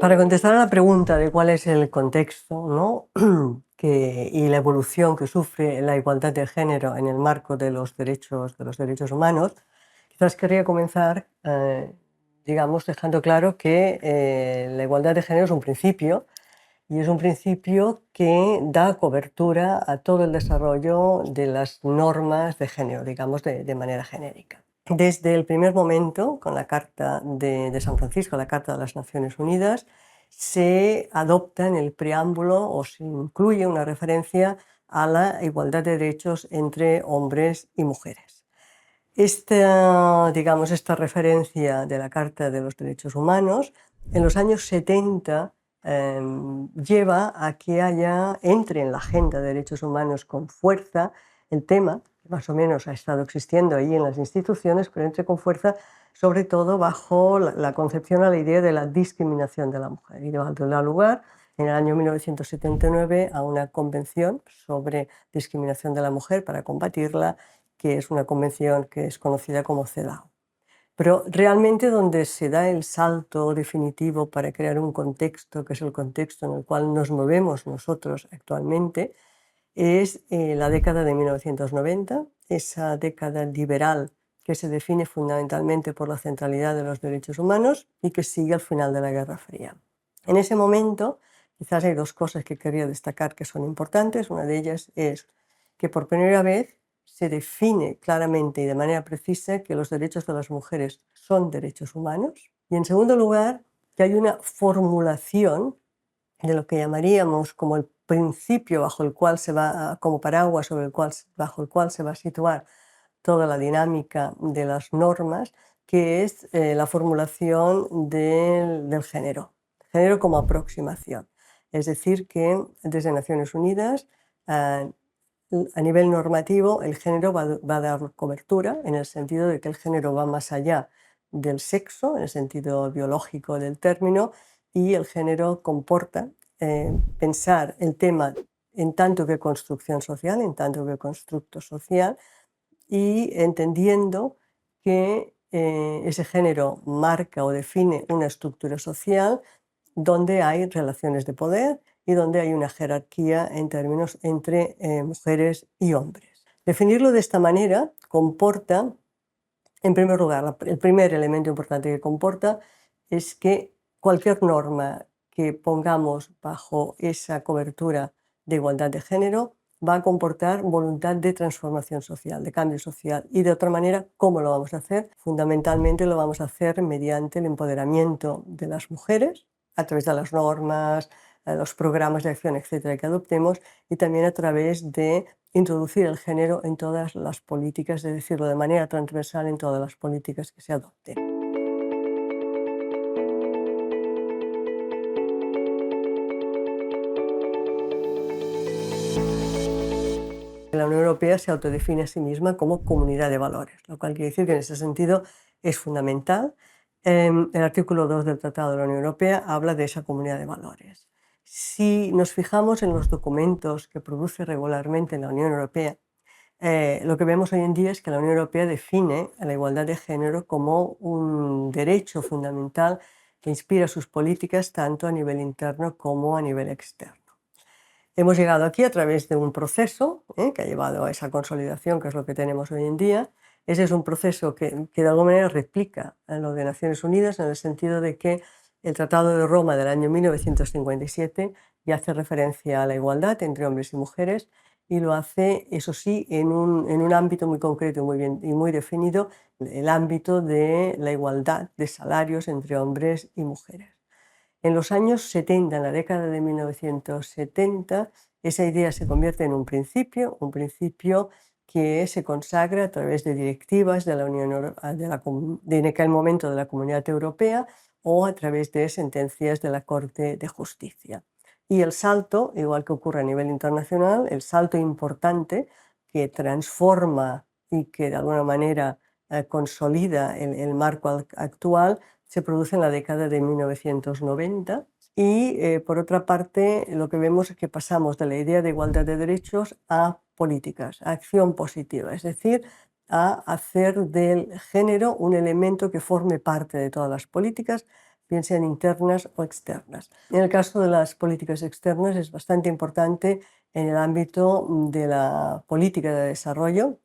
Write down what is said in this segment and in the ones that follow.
Para contestar a la pregunta de cuál es el contexto, ¿no? Y la evolución que sufre la igualdad de género en el marco de los derechos humanos, quizás querría comenzar, digamos, dejando claro que la igualdad de género es un principio y es un principio que da cobertura a todo el desarrollo de las normas de género, digamos, de manera genérica. Desde el primer momento, con la Carta de San Francisco, la Carta de las Naciones Unidas, se adopta en el preámbulo o se incluye una referencia a la igualdad de derechos entre hombres y mujeres. Esta referencia de la Carta de los Derechos Humanos en los años 70 lleva a que entre en la agenda de derechos humanos con fuerza el tema, que más o menos ha estado existiendo ahí en las instituciones, pero entre con fuerza sobre todo bajo la concepción a la idea de la discriminación de la mujer. Y da lugar en el año 1979 a una convención sobre discriminación de la mujer para combatirla, que es una convención que es conocida como CEDAW. Pero realmente donde se da el salto definitivo para crear un contexto, que es el contexto en el cual nos movemos nosotros actualmente, es la década de 1990, esa década liberal que se define fundamentalmente por la centralidad de los derechos humanos y que sigue al final de la Guerra Fría. En ese momento, quizás hay dos cosas que quería destacar que son importantes. Una de ellas es que por primera vez se define claramente y de manera precisa que los derechos de las mujeres son derechos humanos. Y en segundo lugar, que hay una formulación de lo que llamaríamos como el principio bajo el cual como paraguas bajo el cual se va a situar toda la dinámica de las normas, que es la formulación del género como aproximación. Es decir, que desde Naciones Unidas, a nivel normativo, el género va a dar cobertura en el sentido de que el género va más allá del sexo, en el sentido biológico del término, y el género comporta pensar el tema en tanto que construcción social, en tanto que constructo social, y entendiendo que ese género marca o define una estructura social donde hay relaciones de poder y donde hay una jerarquía en términos entre mujeres y hombres. Definirlo de esta manera comporta, en primer lugar, el primer elemento importante que comporta es que cualquier norma que pongamos bajo esa cobertura de igualdad de género va a comportar voluntad de transformación social, de cambio social. Y de otra manera, ¿cómo lo vamos a hacer? Fundamentalmente lo vamos a hacer mediante el empoderamiento de las mujeres, a través de las normas, los programas de acción, etcétera, que adoptemos, y también a través de introducir el género en todas las políticas, es decirlo de manera transversal en todas las políticas que se adopten. La Unión Europea se autodefine a sí misma como comunidad de valores, lo cual quiere decir que en ese sentido es fundamental. El artículo 2 del Tratado de la Unión Europea habla de esa comunidad de valores. Si nos fijamos en los documentos que produce regularmente la Unión Europea, lo que vemos hoy en día es que la Unión Europea define la igualdad de género como un derecho fundamental que inspira sus políticas tanto a nivel interno como a nivel externo. Hemos llegado aquí a través de un proceso que ha llevado a esa consolidación, que es lo que tenemos hoy en día. Ese es un proceso que de alguna manera replica lo de Naciones Unidas, en el sentido de que el Tratado de Roma del año 1957 ya hace referencia a la igualdad entre hombres y mujeres, y lo hace, eso sí, en un ámbito muy concreto y muy definido, el ámbito de la igualdad de salarios entre hombres y mujeres. En los años 70, en la década de 1970, esa idea se convierte en un principio que se consagra a través de directivas de la Unión en aquel momento de la Comunidad Europea, o a través de sentencias de la Corte de Justicia. Y el salto, igual que ocurre a nivel internacional, el salto importante que transforma y que de alguna manera consolida el marco actual, se produce en la década de 1990, y por otra parte lo que vemos es que pasamos de la idea de igualdad de derechos a políticas, a acción positiva, es decir, a hacer del género un elemento que forme parte de todas las políticas, bien sean internas o externas. En el caso de las políticas externas es bastante importante en el ámbito de la política de desarrollo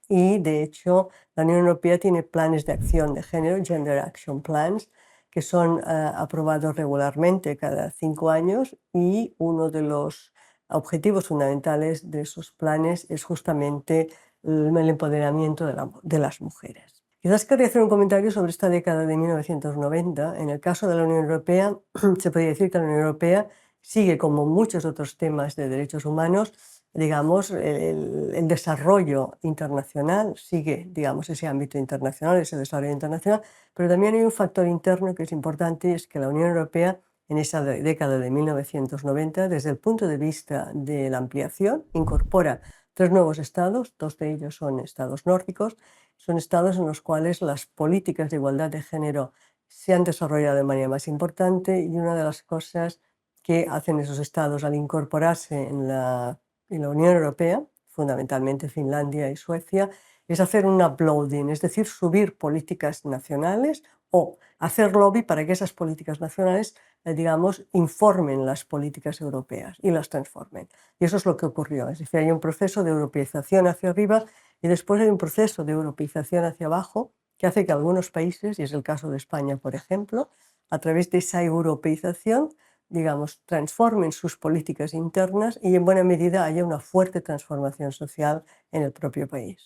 y, de hecho, la Unión Europea tiene planes de acción de género, Gender Action Plans, que son aprobados regularmente cada 5 años, y uno de los objetivos fundamentales de esos planes es justamente el empoderamiento de las mujeres. Quizás querría hacer un comentario sobre esta década de 1990. En el caso de la Unión Europea, se podría decir que la Unión Europea sigue, como muchos otros temas de derechos humanos, digamos, el desarrollo internacional, sigue, digamos, ese ámbito internacional, ese desarrollo internacional, pero también hay un factor interno que es importante, y es que la Unión Europea en esa década de 1990, desde el punto de vista de la ampliación, incorpora 3 nuevos estados, 2 de ellos son estados nórdicos, son estados en los cuales las políticas de igualdad de género se han desarrollado de manera más importante, y una de las cosas que hacen esos estados al incorporarse en la Unión Europea, fundamentalmente Finlandia y Suecia, es hacer un uploading, es decir, subir políticas nacionales o hacer lobby para que esas políticas nacionales, digamos, informen las políticas europeas y las transformen. Y eso es lo que ocurrió. Es decir, hay un proceso de europeización hacia arriba y después hay un proceso de europeización hacia abajo que hace que algunos países, y es el caso de España, por ejemplo, a través de esa europeización, digamos, transformen sus políticas internas y en buena medida haya una fuerte transformación social en el propio país.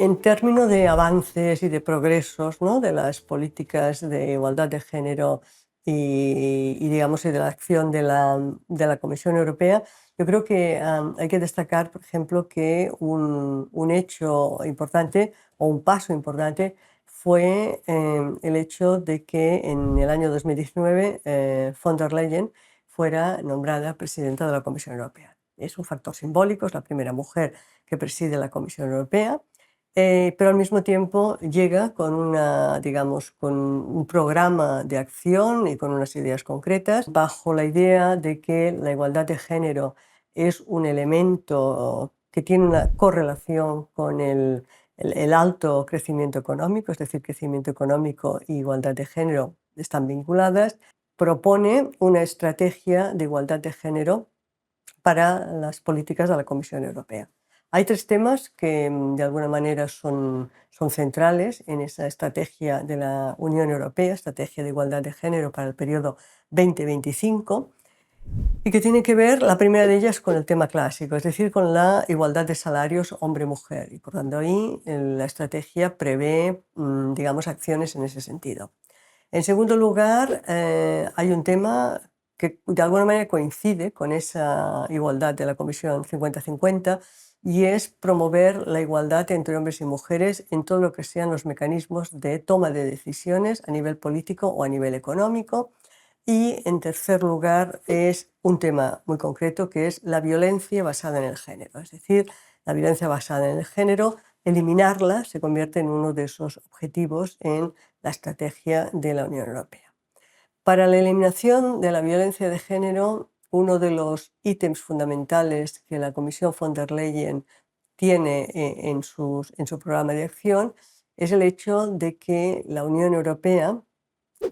En términos de avances y de progresos, ¿no?, de las políticas de igualdad de género digamos, y de la acción de la Comisión Europea, yo creo que hay que destacar, por ejemplo, que un hecho importante o un paso importante fue el hecho de que en el año 2019 von der Leyen fuera nombrada presidenta de la Comisión Europea. Es un factor simbólico, es la primera mujer que preside la Comisión Europea. Pero al mismo tiempo llega con digamos, con un programa de acción y con unas ideas concretas, bajo la idea de que la igualdad de género es un elemento que tiene una correlación con el alto crecimiento económico, es decir, crecimiento económico e igualdad de género están vinculadas. Propone una estrategia de igualdad de género para las políticas de la Comisión Europea. Hay 3 temas que de alguna manera son centrales en esa estrategia de la Unión Europea, estrategia de igualdad de género para el periodo 2025, y que tienen que ver, la primera de ellas, con el tema clásico, es decir, con la igualdad de salarios hombre-mujer, y por tanto ahí la estrategia prevé, digamos, acciones en ese sentido. En segundo lugar, hay un tema que de alguna manera coincide con esa igualdad de la Comisión 50-50, y es promover la igualdad entre hombres y mujeres en todo lo que sean los mecanismos de toma de decisiones a nivel político o a nivel económico. Y en tercer lugar es un tema muy concreto, que es la violencia basada en el género. Es decir, la violencia basada en el género, eliminarla se convierte en uno de esos objetivos en la estrategia de la Unión Europea. Para la eliminación de la violencia de género, uno de los ítems fundamentales que la Comisión von der Leyen tiene en su programa de acción es el hecho de que la Unión Europea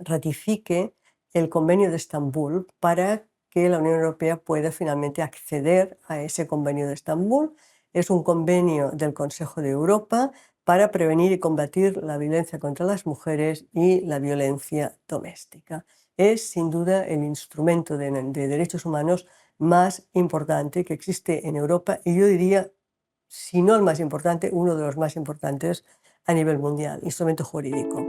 ratifique el Convenio de Estambul para que la Unión Europea pueda finalmente acceder a ese Convenio de Estambul. Es un convenio del Consejo de Europa para prevenir y combatir la violencia contra las mujeres y la violencia doméstica. Es sin duda el instrumento de derechos humanos más importante que existe en Europa, y yo diría, si no el más importante, uno de los más importantes a nivel mundial, instrumento jurídico.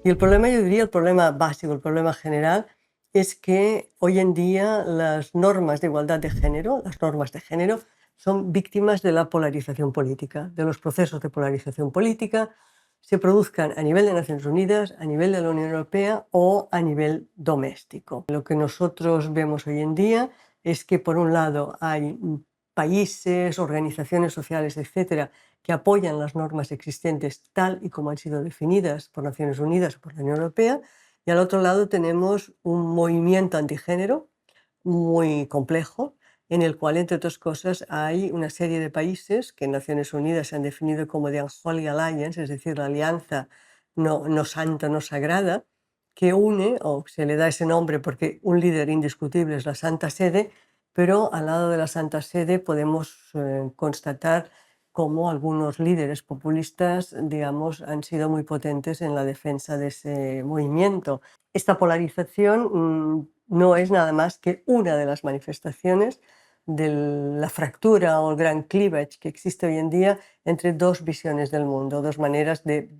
Y el problema, yo diría, el problema básico, el problema general, es que hoy en día las normas de igualdad de género, las normas de género, son víctimas de la polarización política, de los procesos de polarización política, se produzcan a nivel de Naciones Unidas, a nivel de la Unión Europea o a nivel doméstico. Lo que nosotros vemos hoy en día es que, por un lado, hay países, organizaciones sociales, etcétera, que apoyan las normas existentes tal y como han sido definidas por Naciones Unidas o por la Unión Europea, y al otro lado tenemos un movimiento antigénero muy complejo, en el cual, entre otras cosas, hay una serie de países que en Naciones Unidas se han definido como The Unholy Alliance, es decir, la alianza no santa, no sagrada, que une, o se le da ese nombre porque un líder indiscutible es la Santa Sede, pero al lado de la Santa Sede podemos constatar cómo algunos líderes populistas, digamos, han sido muy potentes en la defensa de ese movimiento. Esta polarización no es nada más que una de las manifestaciones de la fractura o el gran cleavage que existe hoy en día entre dos visiones del mundo, dos maneras de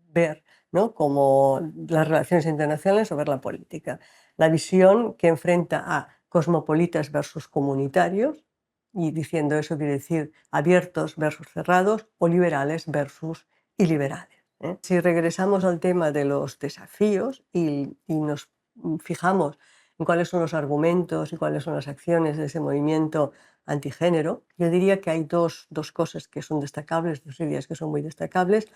ver, ¿no?, como las relaciones internacionales o ver la política. La visión que enfrenta a cosmopolitas versus comunitarios, y diciendo eso quiere decir abiertos versus cerrados, o liberales versus iliberales, ¿eh? Si regresamos al tema de los desafíos y nos fijamos en cuáles son los argumentos y cuáles son las acciones de ese movimiento antigénero, yo diría que hay dos cosas que son destacables, dos ideas que son muy destacables.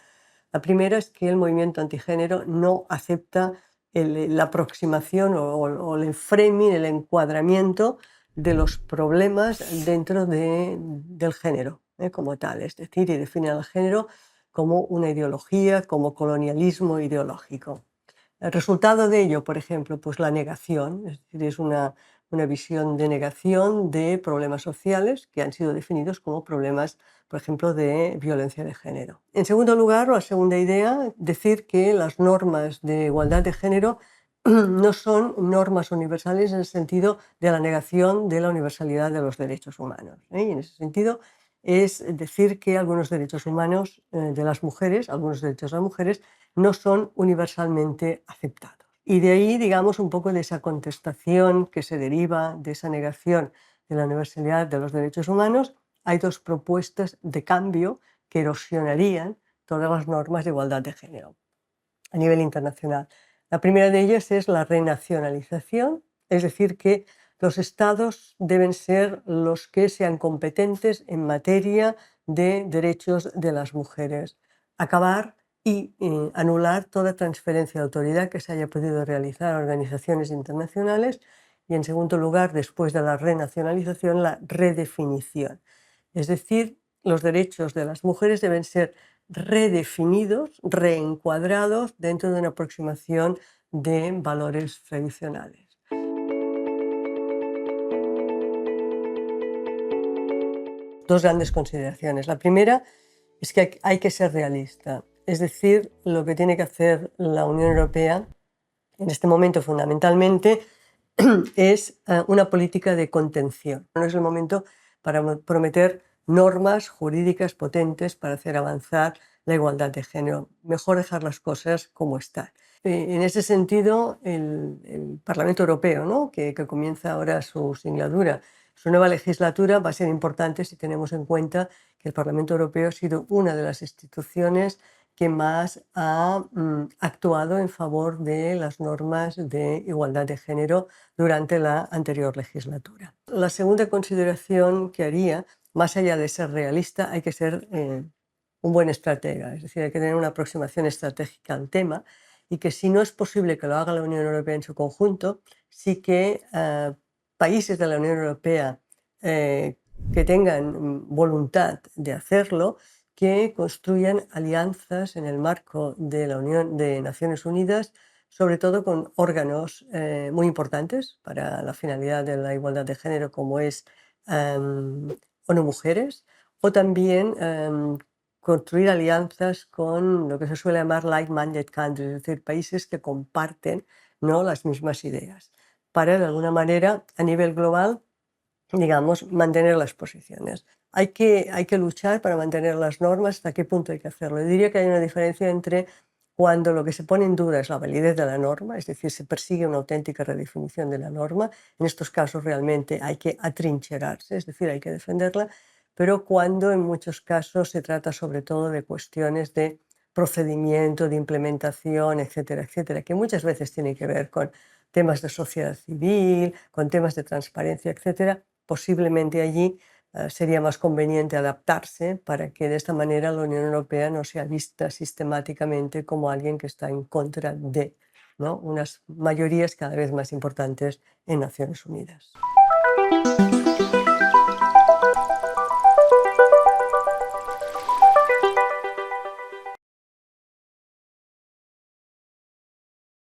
La primera es que el movimiento antigénero no acepta la aproximación o el framing, el encuadramiento de los problemas dentro del género, como tal, es decir, y define al género como una ideología, como colonialismo ideológico. El resultado de ello, por ejemplo, pues la negación, es decir, es una visión de negación de problemas sociales que han sido definidos como problemas, por ejemplo, de violencia de género. En segundo lugar, la segunda idea, decir que las normas de igualdad de género no son normas universales en el sentido de la negación de la universalidad de los derechos humanos, ¿eh? Y en ese sentido es decir que algunos derechos humanos de las mujeres, algunos derechos de las mujeres, no son universalmente aceptados. Y de ahí, digamos, un poco de esa contestación que se deriva de esa negación de la universalidad de los derechos humanos, hay dos propuestas de cambio que erosionarían todas las normas de igualdad de género a nivel internacional. La primera de ellas es la renacionalización, es decir, que los estados deben ser los que sean competentes en materia de derechos de las mujeres. Acabar y anular toda transferencia de autoridad que se haya podido realizar a organizaciones internacionales y, en segundo lugar, después de la renacionalización, la redefinición. Es decir, los derechos de las mujeres deben ser redefinidos, reencuadrados dentro de una aproximación de valores tradicionales. Dos grandes consideraciones. La primera es que hay que ser realista, es decir, lo que tiene que hacer la Unión Europea en este momento fundamentalmente es una política de contención. No es el momento para prometer normas jurídicas potentes para hacer avanzar la igualdad de género. Mejor dejar las cosas como están. En ese sentido, el Parlamento Europeo, ¿no?, que comienza ahora su singladura, su nueva legislatura, va a ser importante si tenemos en cuenta que el Parlamento Europeo ha sido una de las instituciones que más ha actuado en favor de las normas de igualdad de género durante la anterior legislatura. La segunda consideración que haría, más allá de ser realista, hay que ser un buen estratega, es decir, hay que tener una aproximación estratégica al tema y que si no es posible que lo haga la Unión Europea en su conjunto, sí que países de la Unión Europea que tengan voluntad de hacerlo, que construyan alianzas en el marco de la Unión de Naciones Unidas, sobre todo con órganos muy importantes para la finalidad de la igualdad de género, como es ONU Mujeres, o también construir alianzas con lo que se suele llamar like-minded countries, es decir, países que comparten, ¿no?, las mismas ideas, para de alguna manera a nivel global, digamos, mantener las posiciones. Hay que luchar para mantener las normas. ¿Hasta qué punto hay que hacerlo? Yo diría que hay una diferencia entre cuando lo que se pone en duda es la validez de la norma, es decir, se persigue una auténtica redefinición de la norma. En estos casos realmente hay que atrincherarse, es decir, hay que defenderla, pero cuando en muchos casos se trata sobre todo de cuestiones de procedimiento, de implementación, etcétera, etcétera, que muchas veces tienen que ver con temas de sociedad civil, con temas de transparencia, etcétera, posiblemente allí sería más conveniente adaptarse para que de esta manera la Unión Europea no sea vista sistemáticamente como alguien que está en contra de ¿no? Unas mayorías cada vez más importantes en Naciones Unidas.